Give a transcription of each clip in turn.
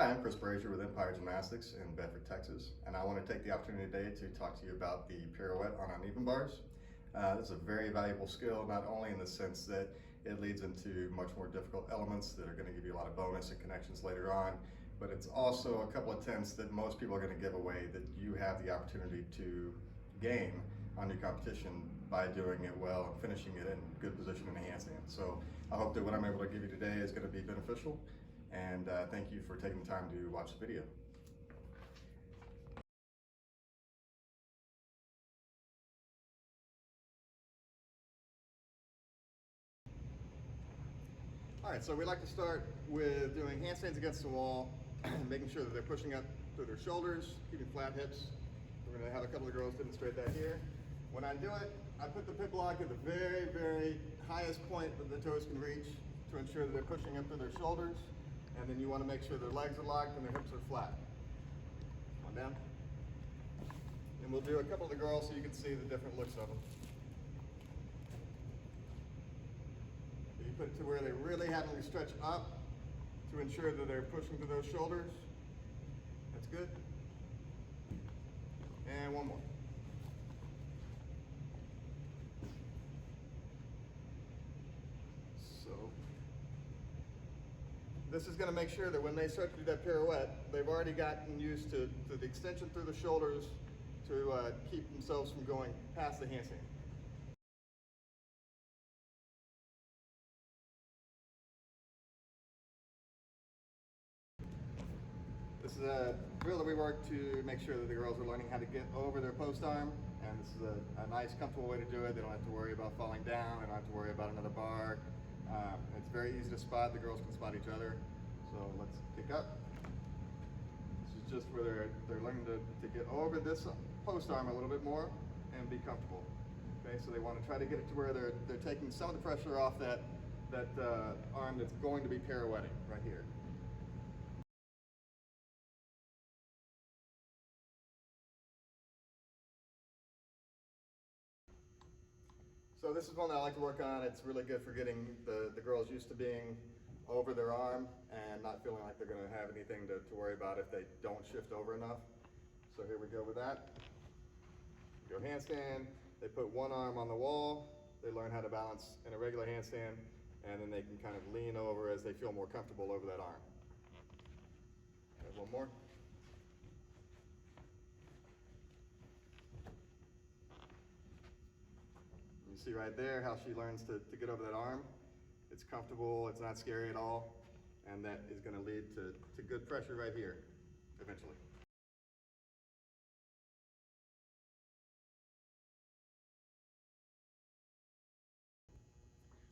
Hi, I'm Chris Brashier with Empire Gymnastics in Bedford, Texas, and I want to take the opportunity today to talk to you about the pirouette on uneven bars. This is a very valuable skill, not only in the sense that it leads into much more difficult elements that are going to give you a lot of bonus and connections later on, but it's also a couple of tenths that most people are going to give away that you have the opportunity to gain on your competition by doing it well and finishing it in good position in a handstand. So I hope that what I'm able to give you today is going to be beneficial, and thank you for taking the time to watch the video. All right, so we like to start with doing handstands against the wall, making sure that they're pushing up through their shoulders, keeping flat hips. We're gonna have a couple of girls demonstrate that here. When I do it, I put the pit block at the very, very highest point that the toes can reach to ensure that they're pushing up through their shoulders. And then you wanna make sure their legs are locked and their hips are flat. Come on down. And we'll do a couple of the girls so you can see the different looks of them. You put it to where they're really having to stretch up to ensure that they're pushing through those shoulders. That's good. And one more. So this is going to make sure that when they start to do that pirouette, they've already gotten used to the extension through the shoulders to keep themselves from going past the handstand. This is a drill that we work to make sure that the girls are learning how to get over their post arm, and this is a nice, comfortable way to do it. They don't have to worry about falling down, they don't have to worry about another bar. It's very easy to spot. The girls can spot each other. So let's kick up. This is just where they're learning to get over this post arm a little bit more and be comfortable. Okay, so they want to try to get it to where they're taking some of the pressure off that arm that's going to be pirouetting right here. So this is one that I like to work on. It's really good for getting the girls used to being over their arm and not feeling like they're going to have anything to worry about if they don't shift over enough. So here we go with that. Go handstand. They put one arm on the wall. They learn how to balance in a regular handstand, and then they can kind of lean over as they feel more comfortable over that arm. Okay, one more. You see right there how she learns to get over that arm. It's comfortable, it's not scary at all, and that is going to lead to good pressure right here, eventually.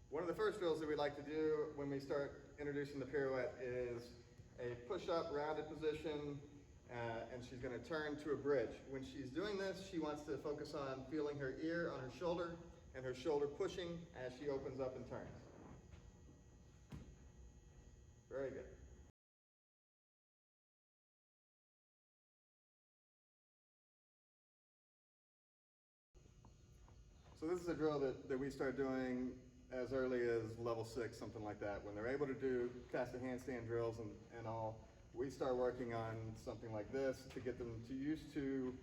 One of the first drills that we like to do when we start introducing the pirouette is a push-up rounded position, and she's going to turn to a bridge. When she's doing this, she wants to focus on feeling her ear on her shoulder and her shoulder pushing as she opens up and turns. Very good. So this is a drill that we start doing as early as level 6, something like that. When they're able to do cast and handstand drills and all, we start working on something like this to get them used to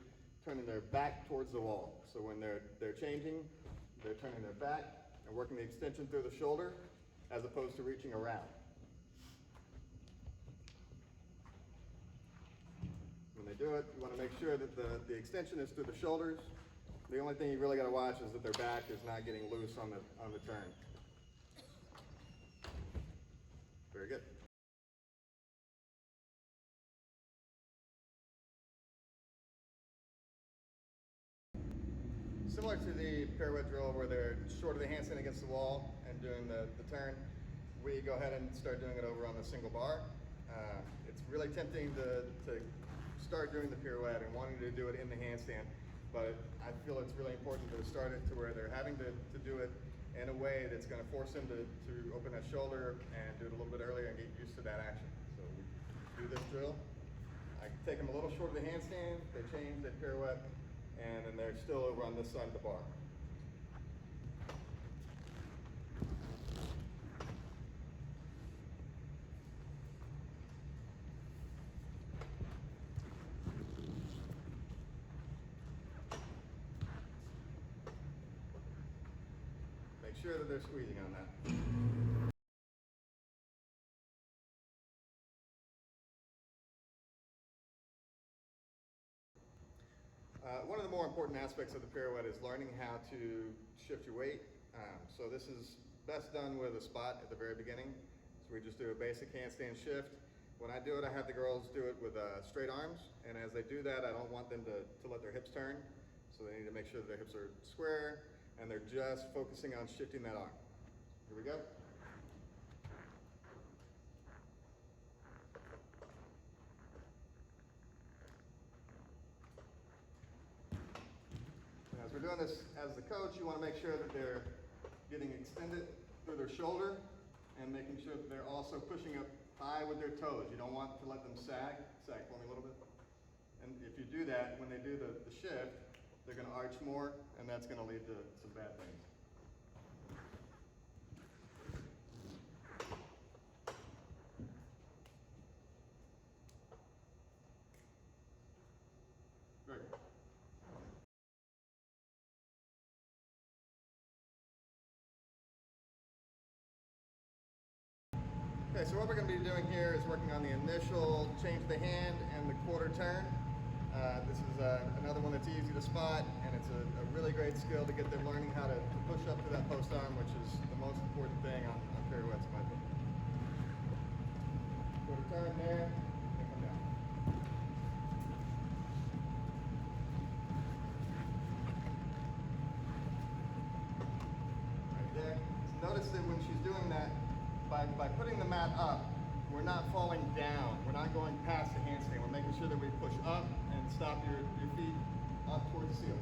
turning their back towards the wall. So when they're changing, they're turning their back and working the extension through the shoulder as opposed to reaching around. When they do it, you want to make sure that the extension is through the shoulders. The only thing you really got to watch is that their back is not getting loose on the turn. Very good. Similar to the pirouette drill where they're short of the handstand against the wall and doing the turn, we go ahead and start doing it over on the single bar. It's really tempting to start doing the pirouette and wanting to do it in the handstand, but I feel it's really important to start it to where they're having to do it in a way that's going to force them to open that shoulder and do it a little bit earlier and get used to that action. So we do this drill. I take them a little short of the handstand, they change, they pirouette, and then they're still over on this side of the bar. sure that they're squeezing on that. One of the more important aspects of the pirouette is learning how to shift your weight. So this is best done with a spot at the very beginning. So we just do a basic handstand shift. When I do it, I have the girls do it with straight arms, and as they do that, I don't want them to let their hips turn. So they need to make sure that their hips are square, and they're just focusing on shifting that arm. Here we go. And as we're doing this as the coach, you want to make sure that they're getting extended through their shoulder and making sure that they're also pushing up high with their toes. You don't want to let them sag. Sag for me a little bit. And if you do that, when they do the shift, they're going to arch more, and that's going to lead to some bad things. Very good. Okay, so what we're going to be doing here is working on the initial change of the hand and the quarter turn. This is another one that's easy to spot, and it's a really great skill to get them learning how to push up to that post arm, which is the most important thing on pirouettes, in my opinion. Quarter turn there, and come down. Right there. So notice that when she's doing that, by putting the mat up, we're not falling down. We're not going past the handstand. We're making sure that we push up and stop your feet up towards the ceiling.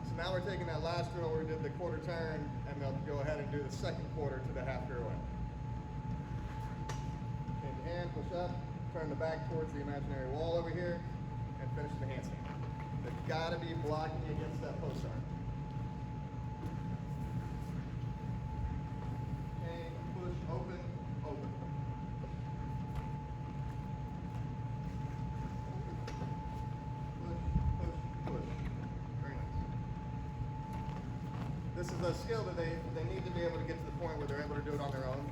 So now we're taking that last drill where we did the quarter turn, and they'll go ahead and do the second quarter to the half pirouette. Change the hand, push up, turn the back towards the imaginary wall over here, and finish the handstand. They've got to be blocking against that post arm. Change, push, open, open. Push, push, push. Very nice. This is a skill that they need to be able to get to the point where they're able to do it on their own.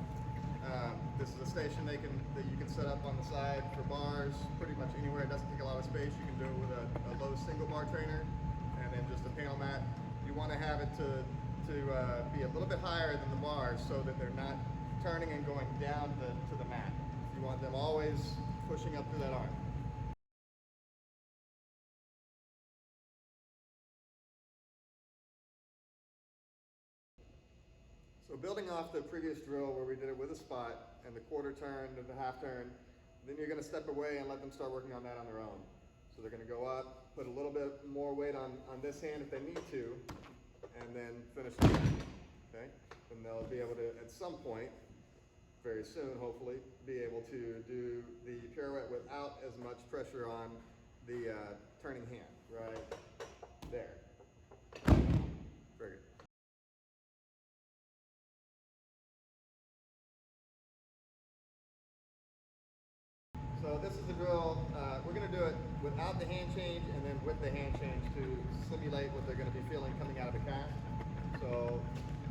This is a station that you can set up on the side for bars, pretty much anywhere. It doesn't take a lot of space. You can do it with a low single bar trainer and then just a panel mat. You want to have it to be a little bit higher than the bars so that they're not turning and going down to the mat. You want them always pushing up through that arm. So building off the previous drill where we did it with a spot and the quarter turn and the half turn, then you're going to step away and let them start working on that on their own. So they're going to go up, put a little bit more weight on this hand if they need to, and then finish the hand. Okay? And they'll be able to, at some point, very soon hopefully, be able to do the pirouette without as much pressure on the turning hand, right there. Very good. So this is the drill. We're going to do it without the hand change and then with the hand change to simulate what they're going to be feeling coming out of the cast. So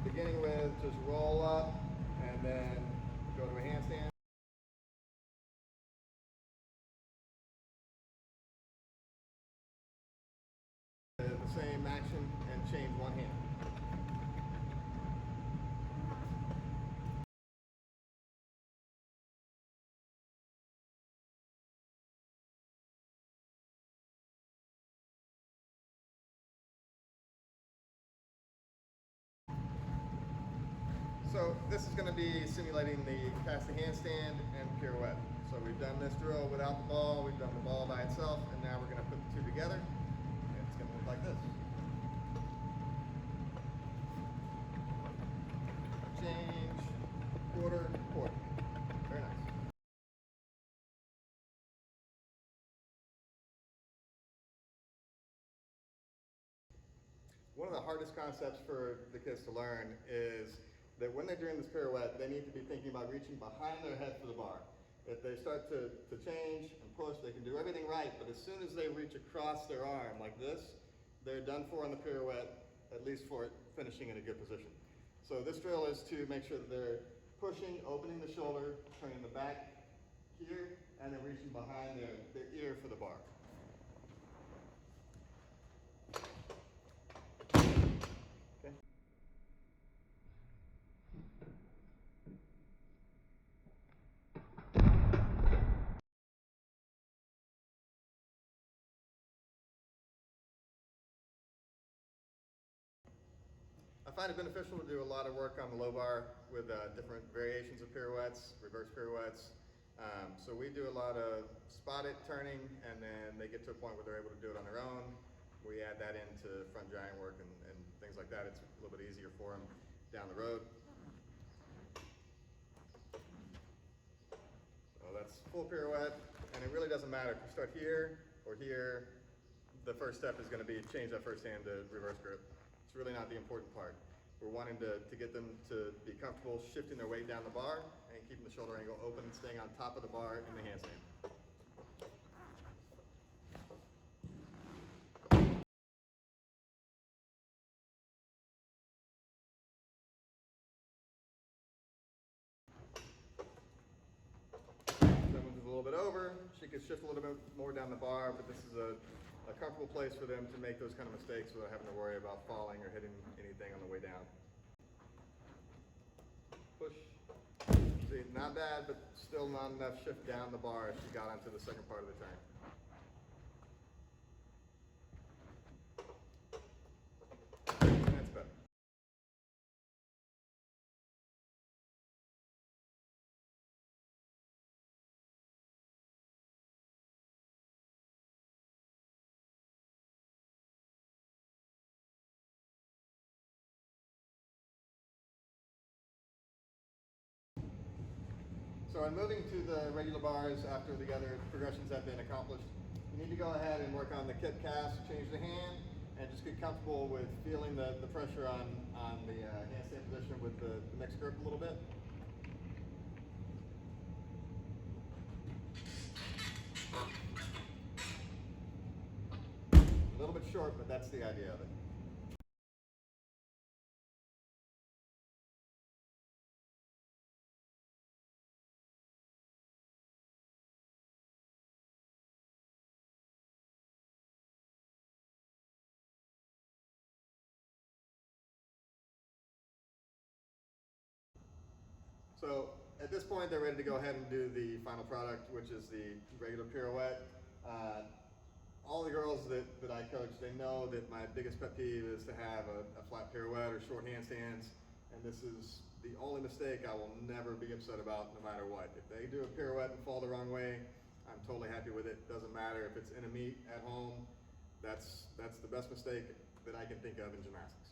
beginning with just roll up and then go to a handstand. The same action and change one hand. So this is going to be simulating the casting handstand and pirouette. So we've done this drill without the ball, we've done the ball by itself, and now we're going to put the two together, and it's going to look like this. Change, quarter, quarter. Very nice. One of the hardest concepts for the kids to learn is that when they're doing this pirouette, they need to be thinking about reaching behind their head for the bar. If they start to change and push, they can do everything right, but as soon as they reach across their arm like this, they're done for on the pirouette, at least for it finishing in a good position. So this drill is to make sure that they're pushing, opening the shoulder, turning the back here, and then reaching behind their ear for the bar. Okay. I find it beneficial to do a lot of work on the low bar with different variations of pirouettes, reverse pirouettes. So we do a lot of spotted turning, and then they get to a point where they're able to do it on their own. We add that into front giant work and things like that. It's a little bit easier for them down the road. So that's full pirouette, and it really doesn't matter if you start here or here. The first step is going to be change that first hand to reverse grip. It's really not the important part. We're wanting to get them to be comfortable shifting their weight down the bar and keeping the shoulder angle open and staying on top of the bar in the handstand. Someone's a little bit over, she could shift a little bit more down the bar, but this is a comfortable place for them to make those kind of mistakes without having to worry about falling or hitting anything on the way down. Push. See, not bad, but still not enough shift down the bar as she got onto the second part of the turn. And that's better. So in moving to the regular bars after the other progressions have been accomplished, you need to go ahead and work on the kip cast, change the hand, and just get comfortable with feeling the pressure on the handstand position with the mixed grip a little bit. A little bit short, but that's the idea of it. So at this point, they're ready to go ahead and do the final product, which is the regular pirouette. All the girls that I coach, they know that my biggest pet peeve is to have a flat pirouette or short handstands, and this is the only mistake I will never be upset about no matter what. If they do a pirouette and fall the wrong way, I'm totally happy with it. Doesn't matter if it's in a meet at home. That's the best mistake that I can think of in gymnastics.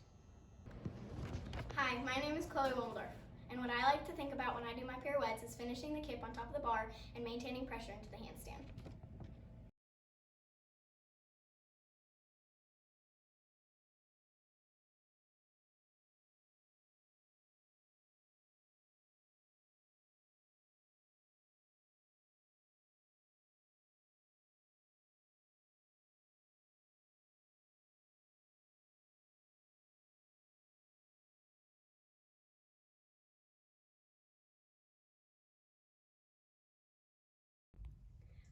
Hi, my name is Chloe Woldorf, and what I like to think about when I do my pirouettes is finishing the kip on top of the bar and maintaining pressure into the handstand.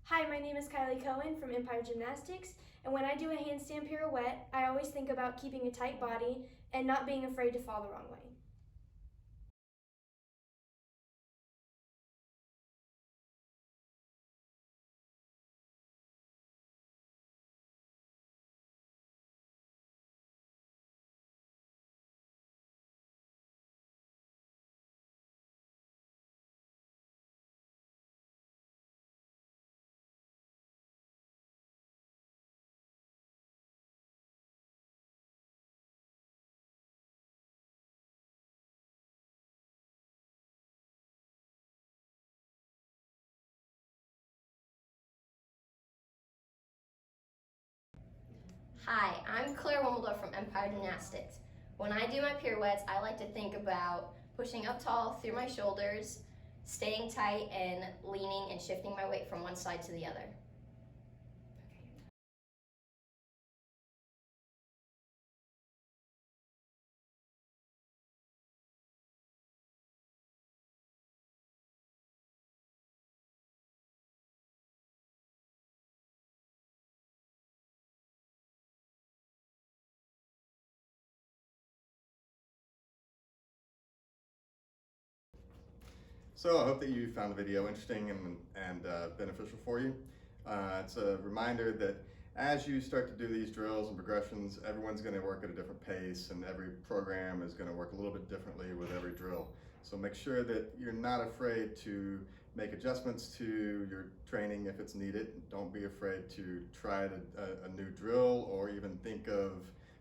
Hi, my name is Kylie Cohen from Empire Gymnastics, and when I do a handstand pirouette, I always think about keeping a tight body and not being afraid to fall the wrong way. Hi, I'm Claire Wommeldorf from Empire Gymnastics. When I do my pirouettes, I like to think about pushing up tall through my shoulders, staying tight and leaning and shifting my weight from one side to the other. So I hope that you found the video interesting and beneficial for you. It's a reminder that as you start to do these drills and progressions, everyone's going to work at a different pace, and every program is going to work a little bit differently with every drill. So make sure that you're not afraid to make adjustments to your training if it's needed. Don't be afraid to try a new drill, or even think of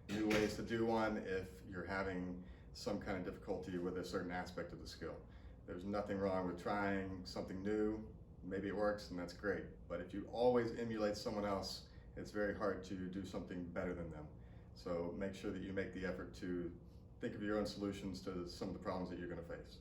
new ways to do one if you're having some kind of difficulty with a certain aspect of the skill. There's nothing wrong with trying something new. Maybe it works, and that's great. But if you always emulate someone else, it's very hard to do something better than them. So make sure that you make the effort to think of your own solutions to some of the problems that you're going to face.